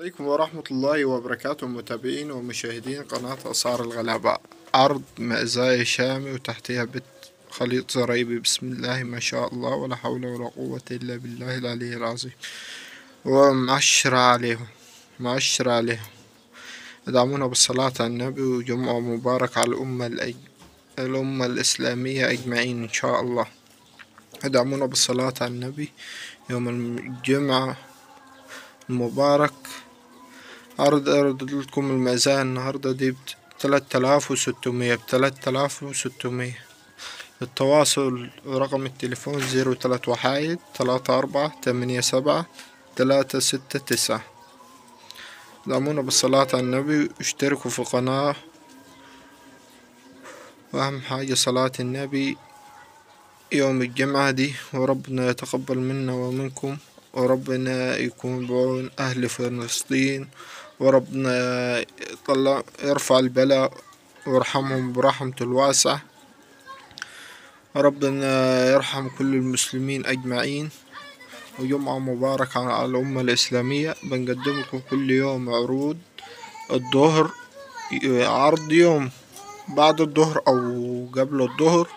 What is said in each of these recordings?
عليكم ورحمة الله وبركاته، متابعين ومشاهدين قناة آثار الغلابة. عرض مزايا شامي وتحتها بيت خليط زريبي. بسم الله ما شاء الله ولا حول ولا قوة إلا بالله العلي العظيم. ومعشرة عليهم ادعمونا بالصلاة على النبي، وجمعة مبارك على الأمة الإسلامية أجمعين إن شاء الله. ادعمونا بالصلاة على النبي يوم الجمعة المبارك. أرد لكم المزايا النهاردة دي ب3600. التواصل رقم التليفون 03 1 34 87 369. دعمونا بالصلاة على النبي واشتركوا في القناة، وأهم حاجة صلاة النبي يوم الجمعة دي، وربنا يتقبل منا ومنكم، وربنا يكون بعون أهل فلسطين، وربنا يرفع البلاء ويرحمهم برحمته الواسعة، وربنا يرحم كل المسلمين أجمعين. وجمعة مباركة على الأمة الإسلامية. بنقدم لكم كل يوم عروض الظهر، عرض يوم بعد الظهر أو قبل الظهر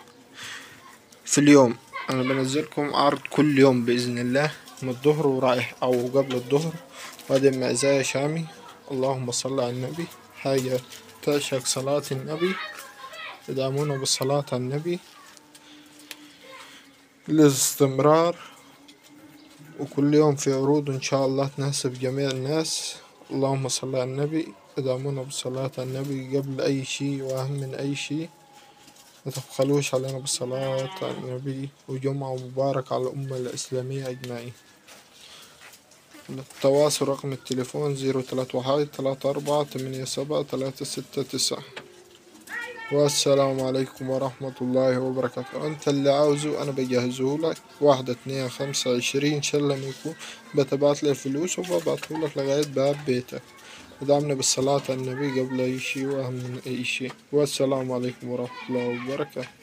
في اليوم. أنا بنزلكم عرض كل يوم بإذن الله، من الظهر ورايح أو قبل الظهر. وهذه مزايا شامي. اللهم صل على النبي. حاجة تعشق صلاة النبي. ادعمونا بالصلاة على النبي للاستمرار، وكل يوم في عروض إن شاء الله تناسب جميع الناس. اللهم صل على النبي. ادعمونا بالصلاة على النبي قبل أي شي وأهم من أي شي. متبخلوش علينا بالصلاة على النبي، وجمعة مبارك على الأمة الإسلامية أجمعين. التواصل رقم التليفون 03 1 34 87 369. والسلام عليكم ورحمة الله وبركاته. انت اللي عاوزه انا بجهزهولك. 1 2 5 20 ان شاء الله ما يكون بتبعت لي الفلوس وببعتهولك لغاية باب بيتك. ودعمنا بالصلاة على النبي قبل اي شي واهم من اي شي. والسلام عليكم ورحمة الله وبركاته.